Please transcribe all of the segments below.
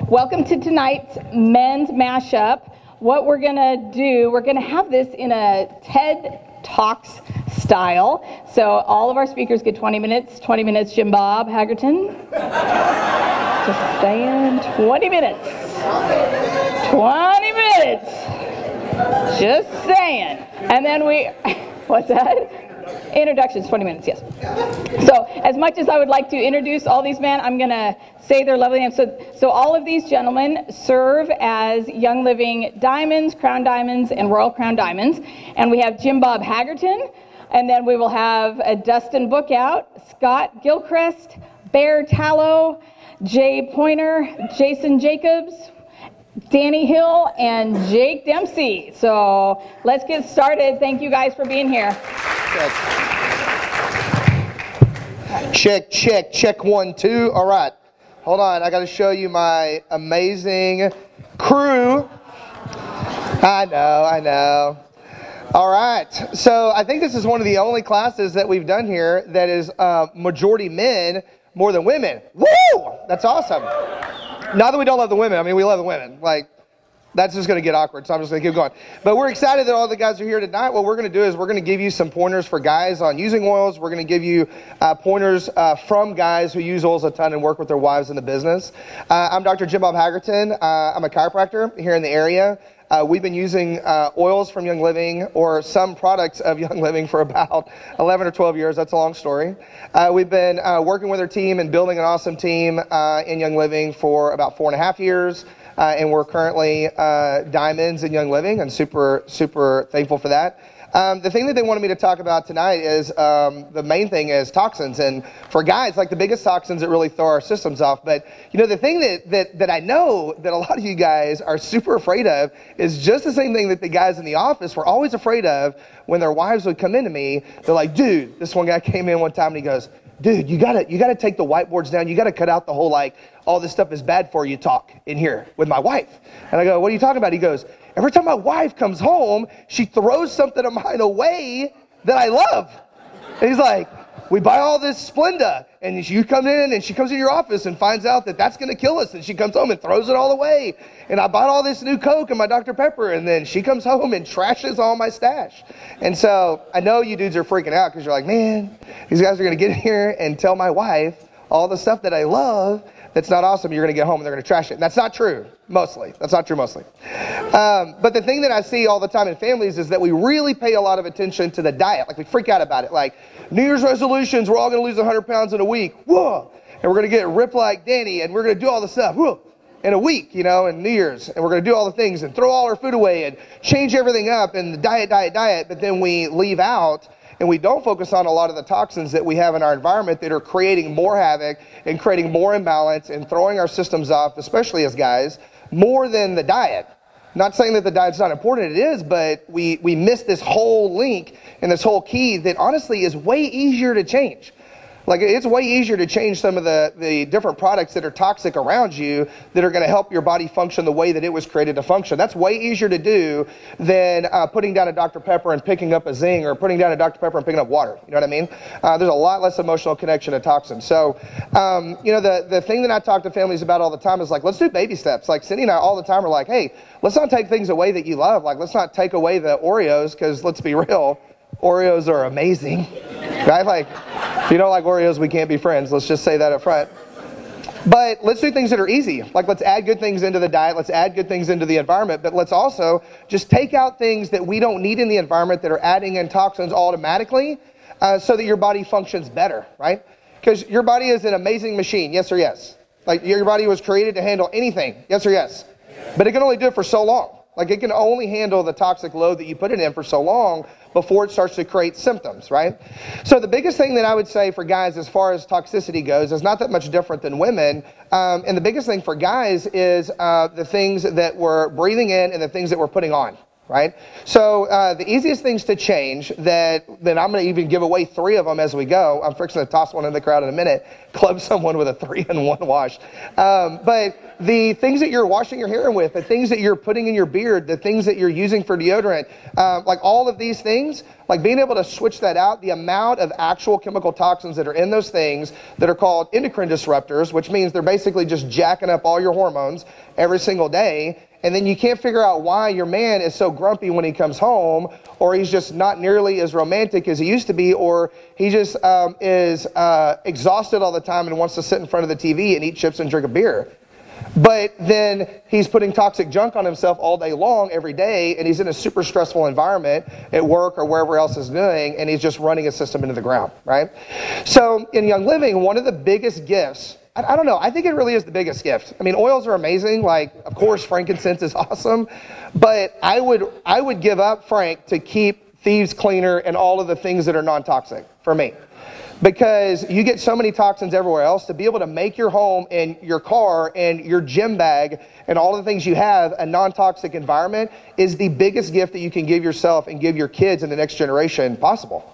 Welcome to tonight's men's mashup. What we're going to do, we're going to have this in a TED Talks style. So all of our speakers get 20 minutes. 20 minutes, Jim Bob Haggerton. Just saying, 20 minutes. 20 minutes. Just saying. And then what's that? Introductions, 20 minutes, yes. So as much as I would like to introduce all these men, I'm going to say their lovely names. So all of these gentlemen serve as Young Living Diamonds, Crown Diamonds, and Royal Crown Diamonds. And we have Jim Bob Haggerton, and then we will have Dustin Bookout, Scott Gilchrist, Bear Tallow, Jay Pointer, Jason Jacobs, Danny Hill, and Jake Dempsey. So let's get started. Thank you guys for being here. Check, 1, 2. All right. Hold on. I got to show you my amazing crew. I know. All right. So I think this is one of the only classes that we've done here that is majority men more than women. Woo! That's awesome. Not that we don't love the women. I mean, we love the women. Like, that's just going to get awkward, so I'm just going to keep going. But we're excited that all the guys are here tonight. What we're going to do is we're going to give you some pointers for guys on using oils. We're going to give you pointers from guys who use oils a ton and work with their wives in the business. I'm Dr. Jim Bob Haggerton. I'm a chiropractor here in the area. We've been using oils from Young Living or some products of Young Living for about 11 or 12 years. That's a long story. We've been working with our team and building an awesome team in Young Living for about 4.5 years. And we're currently diamonds in Young Living, and super thankful for that. The thing that they wanted me to talk about tonight is the main thing is toxins. And for guys, like the biggest toxins that really throw our systems off. But, you know, the thing that I know that a lot of you guys are super afraid of is just the same thing that the guys in the office were always afraid of when their wives would come into me. They're like, dude, this one guy came in one time and he goes, dude, you gotta take the whiteboards down. You gotta cut out the whole, like, all this stuff is bad for you talk in here with my wife. And I go, what are you talking about? He goes, every time my wife comes home, she throws something of mine away that I love. And he's like, we buy all this Splenda, and you come in, and she comes in your office and finds out that that's going to kill us, and she comes home and throws it all away. And I bought all this new Coke and my Dr. Pepper, and then she comes home and trashes all my stash. And so I know you dudes are freaking out because you're like, man, these guys are going to get in here and tell my wife all the stuff that I love that's not awesome. You're going to get home and they're going to trash it. And that's not true, mostly. That's not true, mostly. But the thing that I see all the time in families is that we really pay a lot of attention to the diet. Like, we freak out about it. Like, New Year's resolutions, we're all going to lose 100 pounds in a week. Whoa! And we're going to get ripped like Danny, and we're going to do all the stuff. Whoa! In a week, you know, in New Year's. And we're going to do all the things and throw all our food away and change everything up and the diet. But then we leave out and we don't focus on a lot of the toxins that we have in our environment that are creating more havoc and creating more imbalance and throwing our systems off, especially as guys, more than the diet. Not saying that the diet's not important, it is, but we miss this whole link and this whole key that honestly is way easier to change. Like, it's way easier to change some of the different products that are toxic around you that are going to help your body function the way that it was created to function. That's way easier to do than putting down a Dr. Pepper and picking up a Zing, or putting down a Dr. Pepper and picking up water. You know what I mean? There's a lot less emotional connection to toxins. So, you know, the thing that I talk to families about all the time is like, let's do baby steps. Like, Cindy and I all the time are like, hey, let's not take things away that you love. Like, let's not take away the Oreos, because let's be real, Oreos are amazing. Right? Like, if you don't like Oreos, we can't be friends. Let's just say that up front. But let's do things that are easy. Like, let's add good things into the diet. Let's add good things into the environment. But let's also just take out things that we don't need in the environment that are adding in toxins automatically so that your body functions better, right? Because your body is an amazing machine, yes or yes? Like, your body was created to handle anything, yes or yes? But it can only do it for so long. Like, it can only handle the toxic load that you put it in for so long before it starts to create symptoms, right? So the biggest thing that I would say for guys as far as toxicity goes is not that much different than women. And the biggest thing for guys is the things that we're breathing in and the things that we're putting on. right? So the easiest things to change that I'm going to even give away 3 of them as we go. I'm fixing to toss one in the crowd in a minute, club someone with a 3-in-1 wash. But the things that you're washing your hair with, the things that you're putting in your beard, the things that you're using for deodorant, like all of these things, like being able to switch that out, the amount of actual chemical toxins that are in those things that are called endocrine disruptors, which means they're basically just jacking up all your hormones every single day. And then you can't figure out why your man is so grumpy when he comes home, or he's just not nearly as romantic as he used to be, or he just is exhausted all the time and wants to sit in front of the TV and eat chips and drink a beer. But then he's putting toxic junk on himself all day long, every day, and he's in a super stressful environment at work or wherever else he's doing, and he's just running a system into the ground, right? So in Young Living, one of the biggest gifts, I don't know, I think it really is the biggest gift. I mean, oils are amazing. Like, of course, frankincense is awesome, but I would give up Frank to keep Thieves Cleaner and all of the things that are non-toxic for me. Because you get so many toxins everywhere else, to be able to make your home and your car and your gym bag and all the things you have a non-toxic environment is the biggest gift that you can give yourself and give your kids in the next generation possible.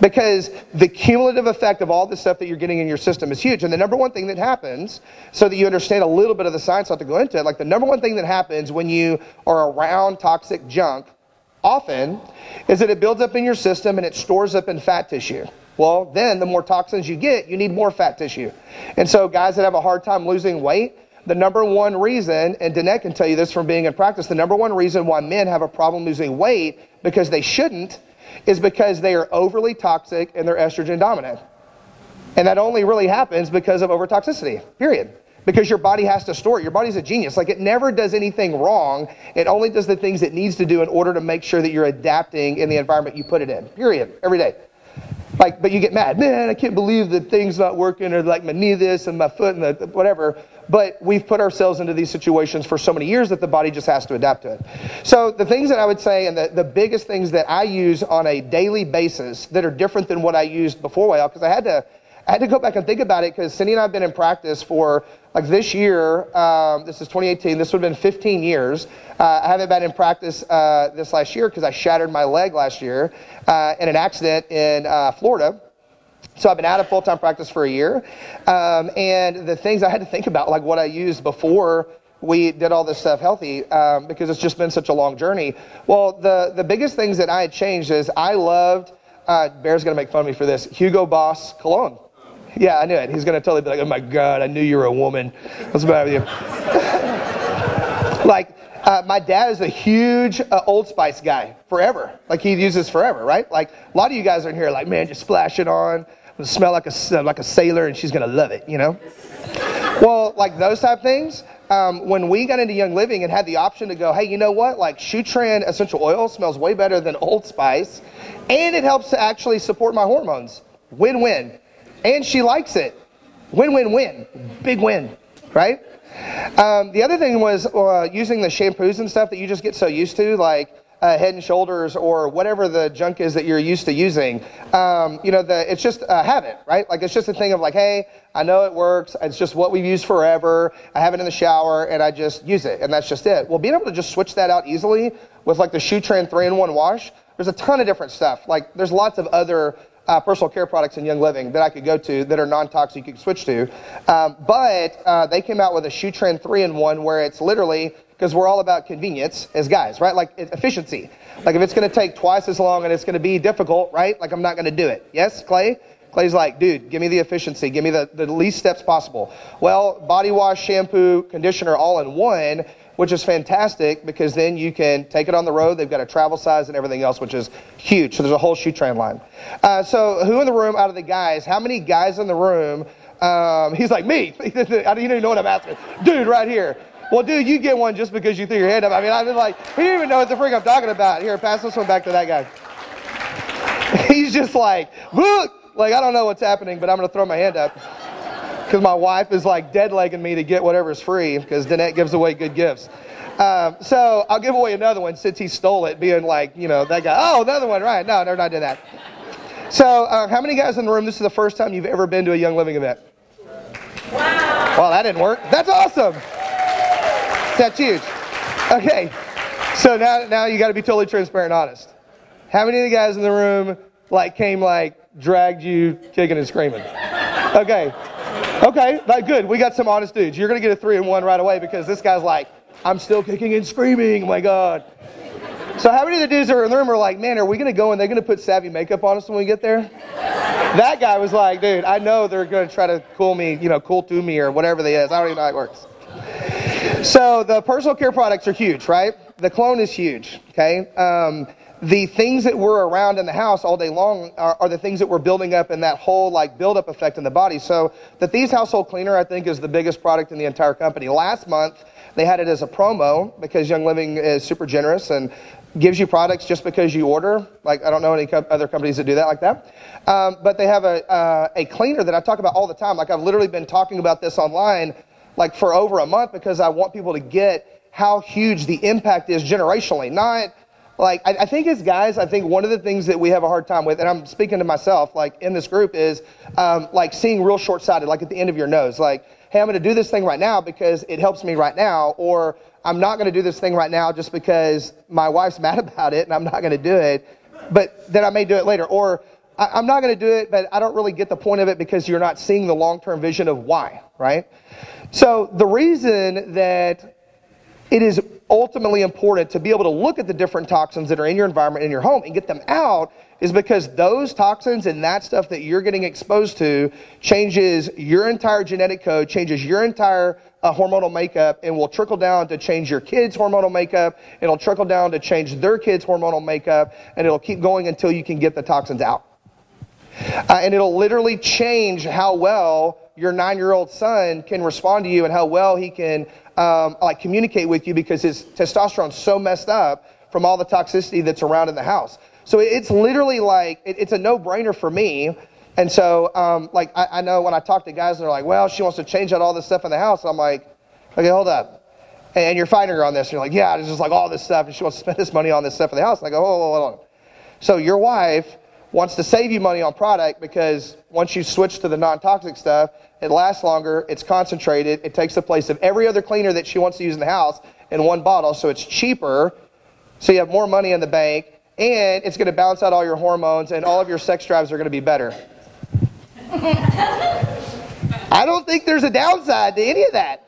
Because the cumulative effect of all the stuff that you're getting in your system is huge. And the number one thing that happens, so that you understand a little bit of the science, not to go into it, like the number one thing that happens when you are around toxic junk often is that it builds up in your system and it stores up in fat tissue. Well, then the more toxins you get, you need more fat tissue. And so guys that have a hard time losing weight, the number one reason, and Danette can tell you this from being in practice, the number one reason why men have a problem losing weight, because they shouldn't, is because they are overly toxic and they're estrogen dominant. And that only really happens because of overtoxicity, period. Because your body has to store it. Your body's a genius. Like, it never does anything wrong. It only does the things it needs to do in order to make sure that you're adapting in the environment you put it in, period, every day. Like, but you get mad, man, I can't believe that thing's not working, or like my knee this and my foot and the whatever. But we've put ourselves into these situations for so many years that the body just has to adapt to it. So the things that I would say, and the biggest things that I use on a daily basis that are different than what I used before, well, because I had to go back and think about it, because Cindy and I have been in practice for, like, this year, this is 2018, this would have been 15 years. I haven't been in practice this last year because I shattered my leg last year in an accident in Florida. So I've been out of full-time practice for a year. And the things I had to think about, like what I used before we did all this stuff healthy, because it's just been such a long journey. Well, the biggest things that I had changed is I loved, Bear's going to make fun of me for this, Hugo Boss cologne. Yeah, I knew it. He's going to totally be like, oh my God, I knew you were a woman. What's the matter with you? Like, my dad is a huge Old Spice guy, forever. Like, he uses forever, right? Like, a lot of you guys are in here like, man, just splash it on. It'll smell like a sailor, and she's going to love it, you know? Well, like those type of things, when we got into Young Living and had the option to go, hey, you know what? Like, Shutran essential oil smells way better than Old Spice, and it helps to actually support my hormones. Win-win. And she likes it. Win-win-win. Big win, right? The other thing was using the shampoos and stuff that you just get so used to, like Head and Shoulders or whatever the junk is that you're used to using. It's just a habit, right? Like, it's just a thing of like, hey, I know it works. It's just what we've used forever. I have it in the shower and I just use it, and that's just it. Well, being able to just switch that out easily with like the Shutran 3-in-1 wash, there's a ton of different stuff. Like, there's lots of other personal care products in Young Living that I could go to that are non-toxic you could switch to. But they came out with a Shutran 3-in-1 where it's literally, because we're all about convenience as guys, right? Like, efficiency. Like, if it's going to take twice as long and it's going to be difficult, right? Like, I'm not going to do it. Yes, Clay? Clay's like, dude, give me the efficiency. Give me the least steps possible. Well, body wash, shampoo, conditioner all in one, which is fantastic because then you can take it on the road. They've got a travel size and everything else, which is huge. So there's a whole Shutran line. So who in the room out of the guys, how many guys in the room, he's like, me. You don't even know what I'm asking. Dude, right here. Well, dude, you get one just because you threw your hand up. I mean, I've been like, he didn't even know what the freak I'm talking about. Here, pass this one back to that guy. He's just like, look. Like, I don't know what's happening, but I'm going to throw my hand up. Because my wife is like dead-legging me to get whatever's free, because Danette gives away good gifts. So I'll give away another one since he stole it, being like, you know, that guy. Oh, another one, right. No, never not did that. So how many guys in the room, this is the first time you've ever been to a Young Living event? Wow. Well, that didn't work. That's awesome. That's huge. Okay. So now you got to be totally transparent and honest. How many of the guys in the room dragged you kicking and screaming? Okay, like, good. We got some honest dudes. You're going to get a 3 and 1 right away because this guy's like, I'm still kicking and screaming. Oh my God. So how many of the dudes that are in the room are like, man, are we going to go and they're going to put savvy makeup on us when we get there? That guy was like, dude, I know they're going to try to cool me, cool to me or whatever they is. I don't even know how it works. So the personal care products are huge, right? The cologne is huge, okay? The things that we're around in the house all day long are the things that we're building up in that whole build-up effect in the body. So the Thieves Household Cleaner, I think, is the biggest product in the entire company. Last month, they had it as a promo because Young Living is super generous and gives you products just because you order. I don't know any other companies that do that like that. But they have a cleaner that I talk about all the time. I've literally been talking about this online for over a month because I want people to get how huge the impact is generationally. Not I think as guys, I think one of the things that we have a hard time with, and I'm speaking to myself, in this group, is seeing real short-sighted, at the end of your nose. Hey, I'm going to do this thing right now because it helps me right now, or I'm not going to do this thing right now just because my wife's mad about it and I'm not going to do it, but then I may do it later. Or I'm not going to do it, but I don't really get the point of it because you're not seeing the long-term vision of why, right? So the reason that it is ultimately important to be able to look at the different toxins that are in your environment, in your home, and get them out is because those toxins and that stuff that you're getting exposed to changes your entire genetic code, changes your entire hormonal makeup, and will trickle down to change your kids' hormonal makeup. It'll trickle down to change their kids' hormonal makeup, and it'll keep going until you can get the toxins out. And it'll literally change how well your 9-year-old son can respond to you and how well he can communicate with you because his testosterone's so messed up from all the toxicity that's around in the house. So it's literally it's a no-brainer for me. And so I know when I talk to guys, they're like, well, she wants to change out all this stuff in the house. And I'm like, okay, hold up. And you're fighting her on this. And you're like, yeah, there's just all this stuff. And she wants to spend this money on this stuff in the house. And I go, hold on. So your wife wants to save you money on product because once you switch to the non-toxic stuff, it lasts longer, it's concentrated, it takes the place of every other cleaner that she wants to use in the house in one bottle, so it's cheaper, so you have more money in the bank, and it's going to balance out all your hormones, and all of your sex drives are going to be better. I don't think there's a downside to any of that.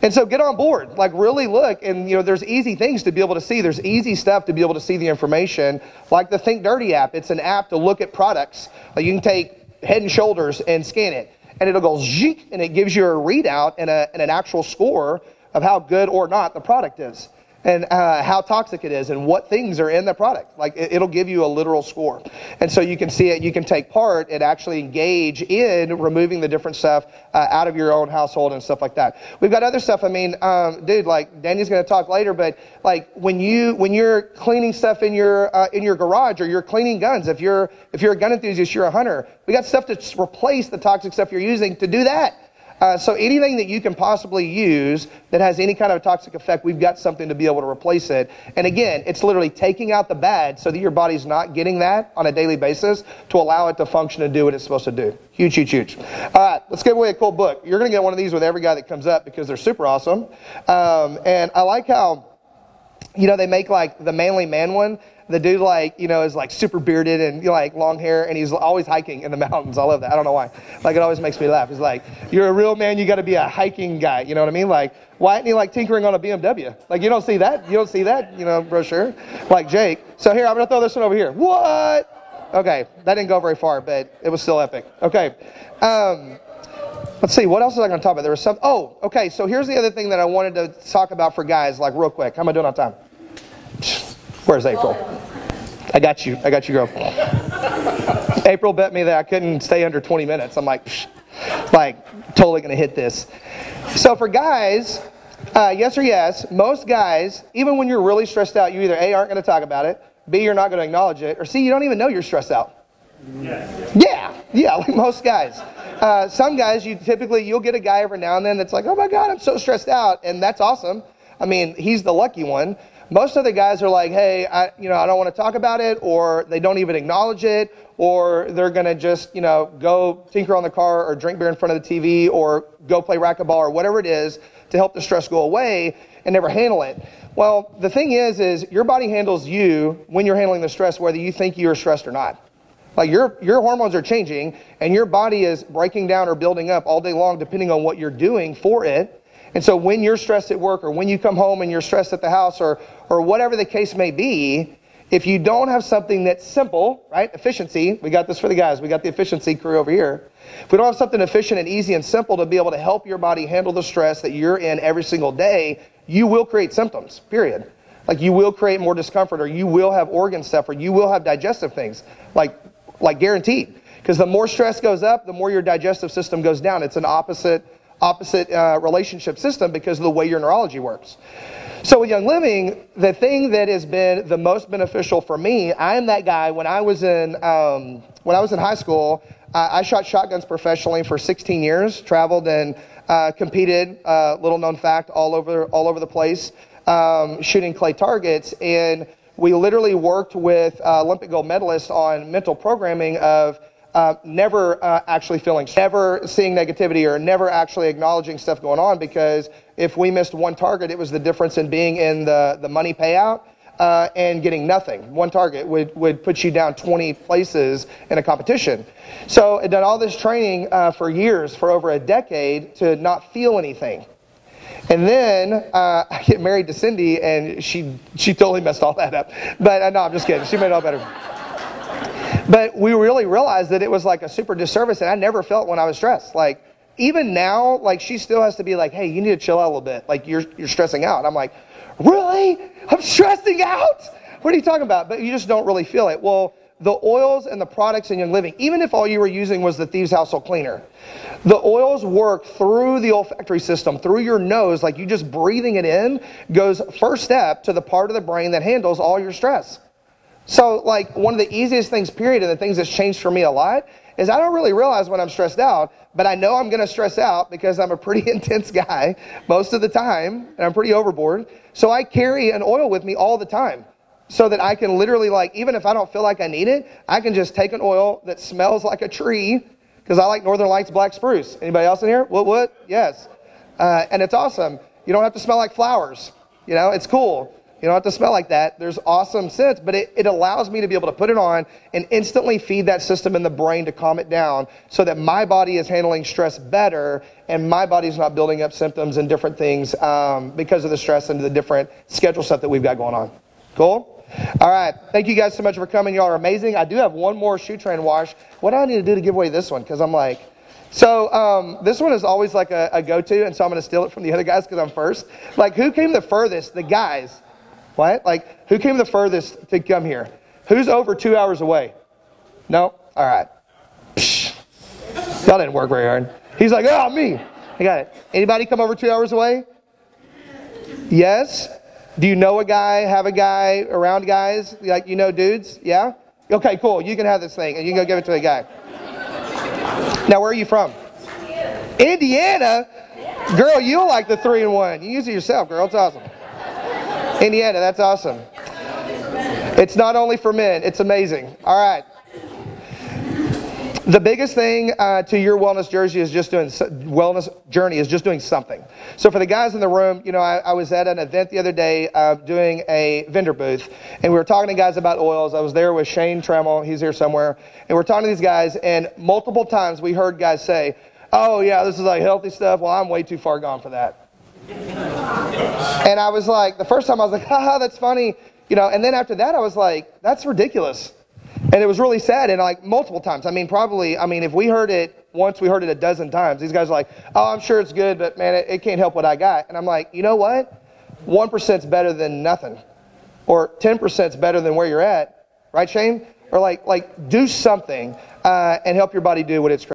And so get on board, really look, and there's easy things to be able to see. There's easy stuff to be able to see the information, like the Think Dirty app. It's an app to look at products. You can take Head and Shoulders and scan it, and it'll go zhink, and it gives you a readout and an actual score of how good or not the product is, and how toxic it is, and what things are in the product. It'll give you a literal score. And so you can see it, you can take part and actually engage in removing the different stuff out of your own household and stuff like that. We've got other stuff. Dude, Danny's going to talk later, but when you're cleaning stuff in your garage, or you're cleaning guns, if you're a gun enthusiast, you're a hunter, we got stuff to replace the toxic stuff you're using to do that. So anything that you can possibly use that has any kind of a toxic effect, we've got something to be able to replace it. And again, it's literally taking out the bad so that your body's not getting that on a daily basis to allow it to function and do what it's supposed to do. Huge, huge, huge. All right, let's give away a cool book. You're going to get one of these with every guy that comes up because they're super awesome. And I like how, they make the manly man one. The dude is super bearded and long hair, and he's always hiking in the mountains. I love that. I don't know why. It always makes me laugh. He's like, you're a real man, you got to be a hiking guy. You know what I mean? Why isn't he tinkering on a BMW? You don't see that. You don't see that, brochure like Jake. So here, I'm going to throw this one over here. What? Okay, that didn't go very far, but it was still epic. Okay. Let's see, what else was I going to talk about? There was some. Oh, okay. So here's the other thing that I wanted to talk about for guys, real quick. How am I doing on time? Where's April? I got you, girl. April bet me that I couldn't stay under 20 minutes. I'm totally going to hit this. So for guys, yes or yes, most guys, even when you're really stressed out, you either A, aren't going to talk about it, B, you're not going to acknowledge it, or C, you don't even know you're stressed out. Yeah, like most guys. Some guys, you'll get a guy every now and then that's like, oh my God, I'm so stressed out, and that's awesome. He's the lucky one. Most of the guys are like, hey, I don't want to talk about it, or they don't even acknowledge it, or they're going to just, go tinker on the car or drink beer in front of the TV or go play racquetball or whatever it is to help the stress go away. and never handle it. Well, the thing is your body handles you when you're handling the stress, whether you think you're stressed or not. Like your hormones are changing, and your body is breaking down or building up all day long, depending on what you're doing for it. And so when you're stressed at work, or when you come home and you're stressed at the house, or whatever the case may be, if you don't have something that's simple, right? Efficiency. We got this for the guys. We got the efficiency crew over here. If we don't have something efficient and easy and simple to be able to help your body handle the stress that you're in every single day, you will create symptoms, period. Like you will create more discomfort, or you will have organ stuff, or you will have digestive things, like guaranteed. Because the more stress goes up, the more your digestive system goes down. It's an opposite relationship system because of the way your neurology works. So with Young Living, the thing that has been the most beneficial for me, I am that guy. When I was in high school, I shot shotguns professionally for 16 years, traveled and competed, little known fact, all over the place, shooting clay targets. And we literally worked with Olympic gold medalists on mental programming of never actually feeling, never seeing negativity, or never actually acknowledging stuff going on, because if we missed one target, it was the difference in being in the money payout and getting nothing. One target would put you down 20 places in a competition. So I'd done all this training for years, for over a decade, to not feel anything. And then I get married to Cindy, and she totally messed all that up. But no, I'm just kidding. She made it all better. But we really realized that it was like a super disservice, and I never felt when I was stressed. Like, even now, like, she still has to be like, hey, you need to chill out a little bit. Like, you're stressing out. And I'm like, really? I'm stressing out? What are you talking about? But you just don't really feel it. Well, the oils and the products in Young Living, even if all you were using was the Thieves Household Cleaner, the oils work through the olfactory system, through your nose. Like, you just breathing it in goes first step to the part of the brain that handles all your stress. So, like, one of the easiest things, period, and the things that's changed for me a lot, is I don't really realize when I'm stressed out, but I know I'm going to stress out because I'm a pretty intense guy most of the time, and I'm pretty overboard. So I carry an oil with me all the time, so that I can literally, like, even if I don't feel like I need it, I can just take an oil that smells like a tree, because I like Northern Lights black spruce. Anybody else in here? What? Yes. And it's awesome. You don't have to smell like flowers. You know, it's cool. You don't have to smell like that. There's awesome scents, but it allows me to be able to put it on and instantly feed that system in the brain to calm it down, so that my body is handling stress better, and my body's not building up symptoms and different things because of the stress and the different schedule stuff that we've got going on. Cool? All right. Thank you guys so much for coming. Y'all are amazing. I do have one more shoe train wash. What do I need to do to give away this one? Because I'm like... So this one is always like a go-to, and so I'm going to steal it from the other guys because I'm first. Like, who came the furthest? The guys. What? Like, who came the furthest to come here? Who's over 2 hours away? No? All right. Psh. That didn't work very hard. He's like, oh, me. I got it. Anybody come over 2 hours away? Yes? Do you know a guy, have a guy, around guys? Like, you know dudes? Yeah? Okay, cool. You can have this thing, and you can go give it to a guy. Now, where are you from? Indiana? Girl, you'll like the 3-in-1. You use it yourself, girl. It's awesome. Indiana, that's awesome. It's not only for men. It's amazing. All right. The biggest thing to your wellness journey is just doing something. So for the guys in the room, you know, I was at an event the other day doing a vendor booth, and we were talking to guys about oils. I was there with Shane Trammell. He's here somewhere. And we're talking to these guys, and multiple times we heard guys say, oh, yeah, this is like healthy stuff. Well, I'm way too far gone for that. And I was like, the first time I was like, haha, that's funny. You know, and then after that I was like, that's ridiculous. And it was really sad, and like multiple times. If we heard it once, we heard it a dozen times. These guys are like, oh, I'm sure it's good, but man, it can't help what I got. And I'm like, you know what? 1% is better than nothing. Or 10% is better than where you're at. Right, Shane? Or like do something and help your body do what it's